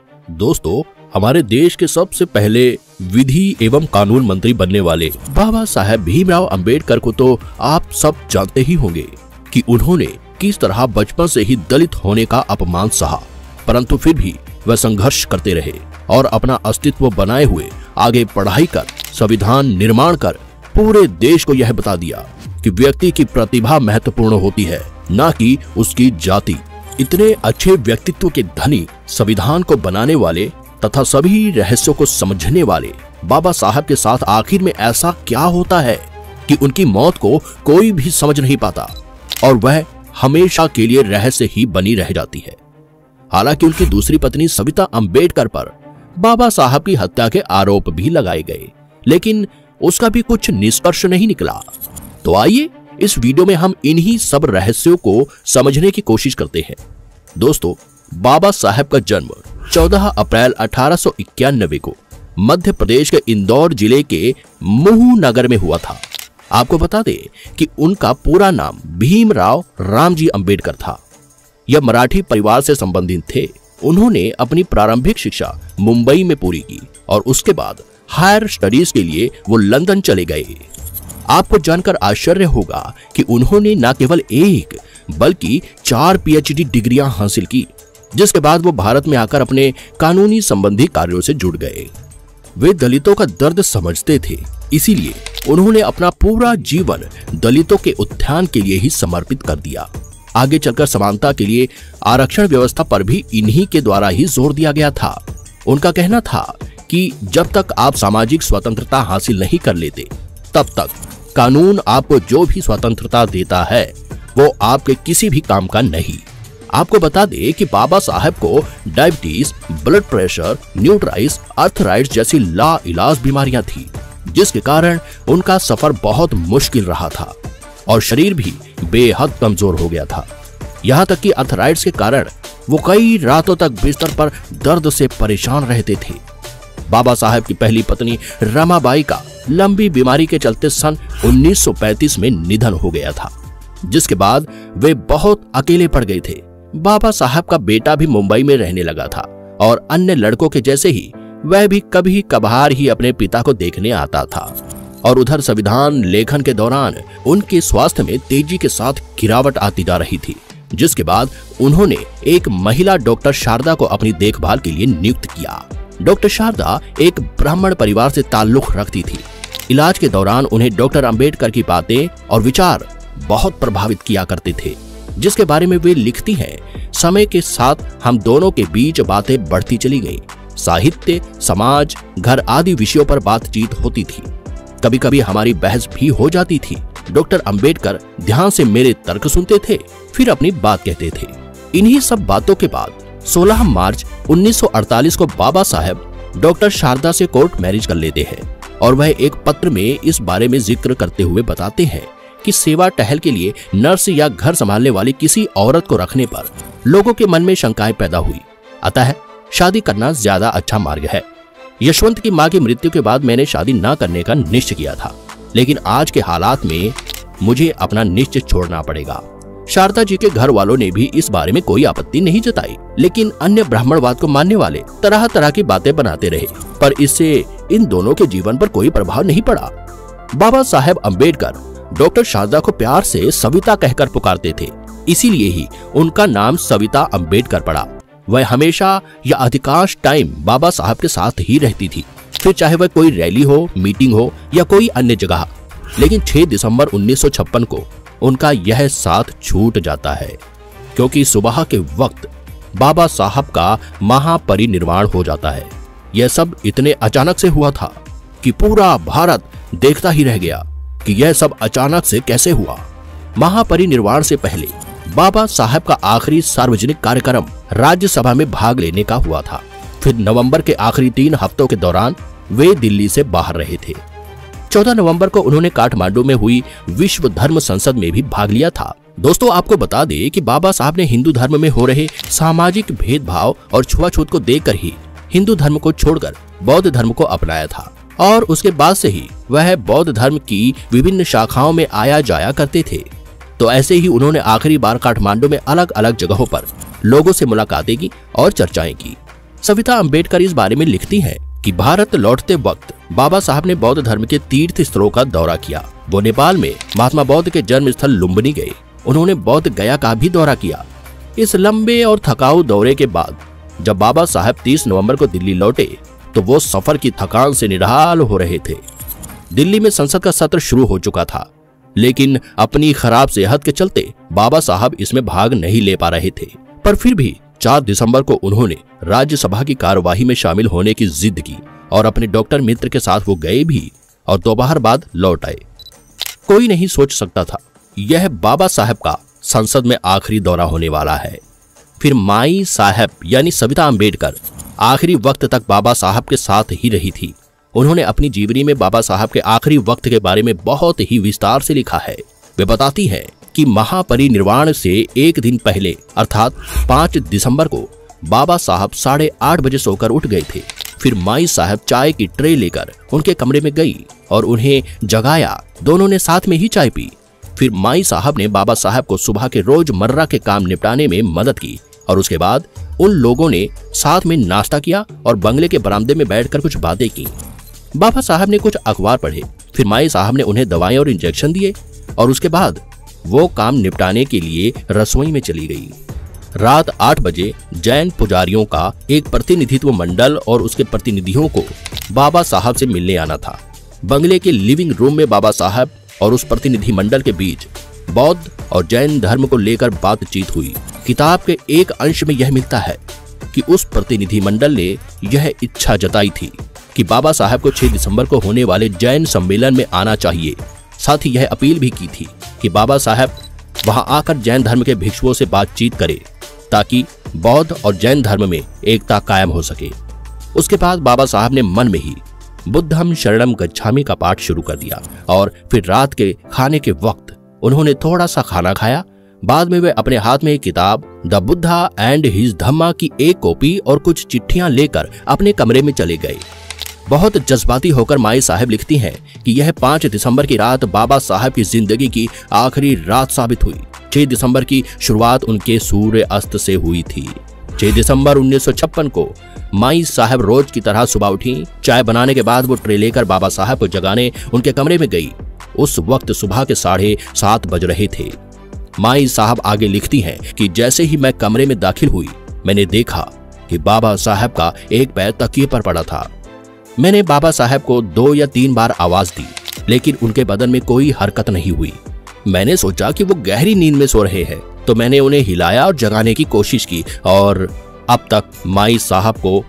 दोस्तों, हमारे देश के सबसे पहले विधि एवं कानून मंत्री बनने वाले बाबा साहेब भीमराव अंबेडकर को तो आप सब जानते ही होंगे कि उन्होंने किस तरह बचपन से ही दलित होने का अपमान सहा, परंतु फिर भी वह संघर्ष करते रहे और अपना अस्तित्व बनाए हुए आगे पढ़ाई कर, संविधान निर्माण कर पूरे देश को यह बता दिया कि व्यक्ति की प्रतिभा महत्वपूर्ण होती है, न कि उसकी जाति। इतने अच्छे व्यक्तित्व के धनी, संविधान को बनाने वाले तथा सभी रहस्यों को समझने वाले बाबा साहब के साथ आखिर में ऐसा क्या होता है कि उनकी मौत को कोई भी समझ नहीं पाता और वह हमेशा के लिए रहस्य ही बनी रह जाती है। हालांकि उनकी दूसरी पत्नी सविता अंबेडकर पर बाबा साहब की हत्या के आरोप भी लगाए गए, लेकिन उसका भी कुछ निष्कर्ष नहीं निकला। तो आइए इस वीडियो में हम इन्हीं सब रहस्यों को समझने की कोशिश करते हैं। दोस्तों, बाबा साहब का जन्म 14 अप्रैल 1891 को मध्य प्रदेश के इंदौर जिले के मुहू नगर में हुआ था। आपको बता दें कि उनका पूरा नाम भीमराव रामजी अंबेडकर था। यह मराठी परिवार से संबंधित थे। उन्होंने अपनी प्रारंभिक शिक्षा मुंबई में पूरी की और उसके बाद हायर स्टडीज के लिए वो लंदन चले गए। आपको जानकर आश्चर्य होगा कि उन्होंने न केवल एक बल्कि 4 पीएचडी डिग्रियां हासिल की, जिसके बाद वो भारत में आकर अपने कानूनी संबंधी कार्यों से जुड़ गए। वे दलितों का दर्द समझते थे, इसीलिए उन्होंने अपना पूरा जीवन दलितों के उत्थान के लिए ही समर्पित कर दिया। आगे चलकर समानता के लिए आरक्षण व्यवस्था पर भी इन्हीं के द्वारा ही जोर दिया गया था। उनका कहना था कि जब तक आप सामाजिक स्वतंत्रता हासिल नहीं कर लेते, तब तक कानून आपको जो भी स्वतंत्रता देता है वो आपके किसी भी काम का नहीं। आपको बता दें कि बाबा साहब को डायबिटीज, ब्लड प्रेशर, न्यूट्राइटिस, आर्थराइटिस जैसी लाइलाज बीमारियां थी, जिसके कारण उनका सफर बहुत मुश्किल रहा था और शरीर भी बेहद कमजोर हो गया था। यहाँ तक कि आर्थराइटिस के कारण वो कई रातों तक बिस्तर पर दर्द से परेशान रहते थे। बाबा साहब की पहली पत्नी रमाबाई का लंबी बीमारी के चलते सन 1935 में निधन हो गया था, जिसके बाद वे बहुत अकेले पड़ गए थे। बाबा साहब का बेटा भी मुंबई में रहने लगा था और अन्य लड़कों के जैसे ही वह भी कभी कभार ही अपने पिता को देखने आता था। और उधर संविधान लेखन के दौरान उनके स्वास्थ्य में तेजी के साथ गिरावट आती जा रही थी, जिसके बाद उन्होंने एक महिला डॉक्टर शारदा को अपनी देखभाल के लिए नियुक्त किया। डॉक्टर शारदा एक ब्राह्मण परिवार से ताल्लुक रखती थी। इलाज के दौरान उन्हें डॉक्टर अंबेडकर की बातें और विचार बहुत प्रभावित किया करते थे, जिसके बारे में वे लिखती हैं। समय के साथ हम दोनों के बीच बातें बढ़ती चली गईं। साहित्य, समाज, घर आदि विषयों पर बातचीत होती थी। कभी कभी हमारी बहस भी हो जाती थी। डॉक्टर अंबेडकर ध्यान से मेरे तर्क सुनते थे, फिर अपनी बात कहते थे। इन्हीं सब बातों के बाद 16 मार्च 1948 को बाबा साहब डॉक्टर शारदा से कोर्ट मैरिज कर लेते हैं और वह एक पत्र में इस बारे में जिक्र करते हुए बताते हैं कि सेवा टहल के लिए नर्स या घर संभालने वाली किसी औरत को रखने पर लोगों के मन में शंकाएं पैदा हुई, अतः शादी करना ज्यादा अच्छा मार्ग है। यशवंत की मां की मृत्यु के बाद मैंने शादी न करने का निश्चय किया था, लेकिन आज के हालात में मुझे अपना निश्चय छोड़ना पड़ेगा। शारदा जी के घर वालों ने भी इस बारे में कोई आपत्ति नहीं जताई, लेकिन अन्य ब्राह्मणवाद को मानने वाले तरह तरह की बातें बनाते रहे, पर इससे इन दोनों के जीवन पर कोई प्रभाव नहीं पड़ा। बाबा साहेब अंबेडकर डॉक्टर शारदा को प्यार से सविता कहकर पुकारते थे, इसीलिए ही उनका नाम सविता अंबेडकर पड़ा। वह हमेशा या अधिकांश टाइम बाबा साहब के साथ ही रहती थी, फिर चाहे वह कोई रैली हो, मीटिंग हो या कोई अन्य जगह। लेकिन 6 दिसंबर 1956 को उनका यह साथ छूट जाता है, क्योंकि सुबह के वक्त बाबा साहब का महापरिनिर्वाण हो जाता है। यह सब इतने अचानक से हुआ था कि पूरा भारत देखता ही रह गया कि यह सब अचानक से कैसे हुआ। महापरिनिर्वाण से पहले बाबा साहब का आखिरी सार्वजनिक कार्यक्रम राज्यसभा में भाग लेने का हुआ था। फिर नवंबर के आखिरी 3 हफ्तों के दौरान वे दिल्ली से बाहर रहे थे। 14 नवंबर को उन्होंने काठमांडू में हुई विश्व धर्म संसद में भी भाग लिया था। दोस्तों, आपको बता दें कि बाबा साहब ने हिंदू धर्म में हो रहे सामाजिक भेदभाव और छुआछूत को देखकर ही हिंदू धर्म को छोड़कर बौद्ध धर्म को अपनाया था और उसके बाद से ही वह बौद्ध धर्म की विभिन्न शाखाओं में आया जाया करते थे। तो ऐसे ही उन्होंने आखिरी बार काठमांडू में अलग अलग जगहों पर लोगों से मुलाकातें की और चर्चाएं की। सविता अंबेडकर इस बारे में लिखती हैं कि भारत लौटते वक्त बाबा साहब ने बौद्ध धर्म के तीर्थ स्थलों का दौरा किया। वो नेपाल में महात्मा बौद्ध के जन्म स्थल लुम्बिनी गए। उन्होंने बौद्ध गया का भी दौरा किया। इस लंबे और थकाऊ दौरे के बाद जब बाबा साहब 30 नवंबर को दिल्ली लौटे तो वो सफर की थकान से निढाल हो रहे थे। दिल्ली में संसद का सत्र शुरू हो चुका था, लेकिन अपनी खराब सेहत के चलते बाबा साहब इसमें भाग नहीं ले पा रहे थे। पर फिर भी 4 दिसंबर को उन्होंने राज्यसभा की कार्यवाही में शामिल होने की जिद की और अपने डॉक्टर मित्र के साथ वो गए भी और दोपहर बाद लौट आए। कोई नहीं सोच सकता था यह बाबा साहब का संसद में आखिरी दौरा होने वाला है। फिर माई साहब यानी सविता अंबेडकर आखिरी वक्त तक बाबा साहब के साथ ही रही थी। उन्होंने अपनी जीवनी में बाबा साहब के आखिरी वक्त के बारे में बहुत ही विस्तार से लिखा है। वे बताती हैं कि महापरिनिर्वाण से एक दिन पहले अर्थात 5 दिसंबर को बाबा साहब 8:30 बजे सोकर उठ गए थे। फिर माई साहब चाय की ट्रे लेकर उनके कमरे में गई और उन्हें जगाया। दोनों ने साथ में ही चाय पी। फिर माई साहब ने बाबा साहब को सुबह के रोजमर्रा के काम निपटाने में मदद की और उसके बाद उन लोगों ने साथ में नाश्ता किया और बंगले के बरामदे में बैठकर कुछ बातें की। बाबा साहब ने कुछ अखबार पढ़े। फिर माई साहब ने उन्हें दवाएं और इंजेक्शन दिए और उसके बाद वो काम निपटाने के लिए रसोई में चली गई। रात 8 बजे जैन पुजारियों का एक प्रतिनिधित्व मंडल और उसके प्रतिनिधियों को बाबा साहब से मिलने आना था। बंगले के लिविंग रूम में बाबा साहब और उस प्रतिनिधि मंडल के बीच बौद्ध और जैन धर्म को लेकर बातचीत हुई। किताब के एक अंश में यह मिलता है कि उस प्रतिनिधि मंडल ने यह इच्छा जताई थी कि बाबा साहब को 6 दिसंबर को होने वाले जैन सम्मेलन में आना चाहिए। साथ ही यह अपील भी की थी कि बाबा साहब वहां आकर जैन धर्म के भिक्षुओं से बातचीत करें ताकि बौद्ध और जैन धर्म में एकता कायम हो सके। उसके बाद बाबा साहब ने मन में ही बुद्धम शरणम गच्छामि का पाठ शुरू कर दिया और फिर रात के खाने के वक्त उन्होंने थोड़ा सा खाना खाया। बाद में वे अपने हाथ में एक किताब द बुद्धा एंड हिज धम्मा की एक कॉपी और कुछ चिट्ठियां लेकर अपने कमरे में चले गए। बहुत जज्बाती होकर माई साहब लिखती हैं कि यह 5 दिसंबर की रात बाबा साहब की जिंदगी की आखिरी रात साबित हुई। 6 दिसंबर की शुरुआत उनके सूर्य अस्त से हुई थी। 6 दिसंबर 1956 को माई साहब रोज की तरह सुबह उठी। चाय बनाने के बाद वो ट्रे लेकर बाबा साहब को जगाने उनके कमरे में गई। उस वक्त सुबह के 7:30 बज रहे थे। माई साहब आगे लिखती हैं कि जैसे ही मैं कमरे में दाखिल हुई मैंने देखा कि बाबा साहब का एक पैर तकिए पर पड़ा था। मैंने बाबा साहब को 2 या 3 बार आवाज दी, लेकिन उनके बदन में कोई हरकत नहीं हुई। मैंने सोचा कि वो गहरी नींद में सो रहे हैं, तो मैंने उन्हें हिलाया और जगाने की कोशिश की और अब तक माई साहब को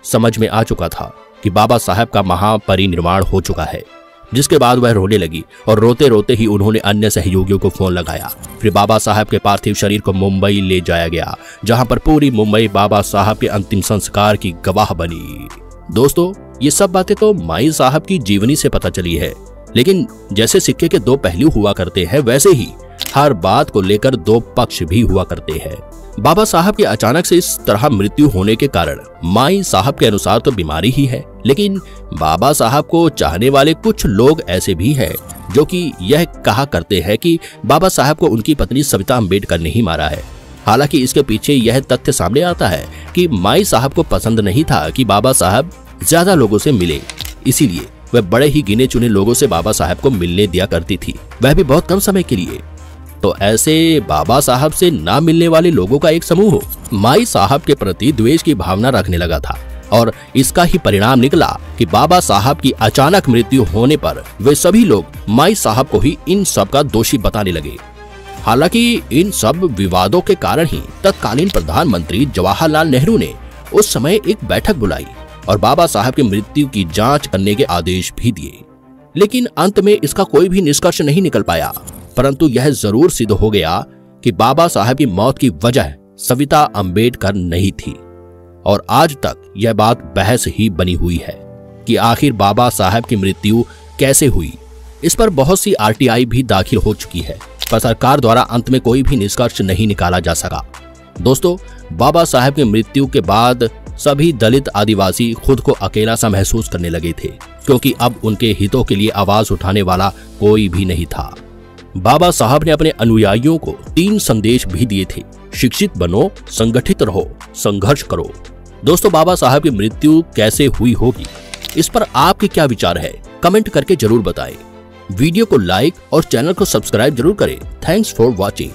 समझ में आ चुका था कि बाबा साहब का महापरिनिर्वाण हो चुका है। जिसके बाद वह रोने लगी और रोते रोते ही उन्होंने अन्य सहयोगियों को फोन लगाया। फिर बाबा साहब के पार्थिव शरीर को मुंबई ले जाया गया, जहां पर पूरी मुंबई बाबा साहब के अंतिम संस्कार की गवाह बनी। दोस्तों, ये सब बातें तो माई साहब की जीवनी से पता चली है, लेकिन जैसे सिक्के के 2 पहलू हुआ करते हैं, वैसे ही हर बात को लेकर 2 पक्ष भी हुआ करते हैं। बाबा साहब की अचानक से इस तरह मृत्यु होने के कारण माई साहब के अनुसार तो बीमारी ही है, लेकिन बाबा साहब को चाहने वाले कुछ लोग ऐसे भी हैं जो कि यह कहा करते हैं कि बाबा साहब को उनकी पत्नी सविता अंबेडकर ने ही मारा है। हालांकि इसके पीछे यह तथ्य सामने आता है कि माई साहब को पसंद नहीं था कि बाबा साहब ज्यादा लोगों से मिले, इसीलिए वह बड़े ही गिने चुने लोगों से बाबा साहब को मिलने दिया करती थी, वह भी बहुत कम समय के लिए। तो ऐसे बाबा साहब से ना मिलने वाले लोगों का एक समूह माई साहब के प्रति द्वेष की भावना रखने लगा था और इसका ही परिणाम निकला कि बाबा साहब की अचानक मृत्यु होने पर वे सभी लोग माई साहब को ही इन सब का दोषी बताने लगे। हालांकि इन सब विवादों के कारण ही तत्कालीन प्रधानमंत्री जवाहरलाल नेहरू ने उस समय एक बैठक बुलाई और बाबा साहब की मृत्यु की जांच करने के आदेश भी दिए, लेकिन अंत में इसका कोई भी निष्कर्ष नहीं निकल पाया। परंतु यह जरूर सिद्ध हो गया कि बाबा साहब की मौत की वजह सविता अंबेडकर नहीं थी और आज तक यह बात बहस ही बनी हुई है कि आखिर बाबा साहब की मृत्यु कैसे हुई। इस पर बहुत सी आरटीआई भी दाखिल हो चुकी है, पर सरकार द्वारा अंत में कोई भी निष्कर्ष नहीं निकाला जा सका। दोस्तों, बाबा साहब की मृत्यु के बाद सभी दलित आदिवासी खुद को अकेला सा महसूस करने लगे थे, क्योंकि अब उनके हितों के लिए आवाज उठाने वाला कोई भी नहीं था। बाबा साहब ने अपने अनुयायियों को 3 संदेश भी दिए थे: शिक्षित बनो, संगठित रहो, संघर्ष करो। दोस्तों, बाबा साहब की मृत्यु कैसे हुई होगी, इस पर आपके क्या विचार है, कमेंट करके जरूर बताएं। वीडियो को लाइक और चैनल को सब्सक्राइब जरूर करें। Thanks for watching.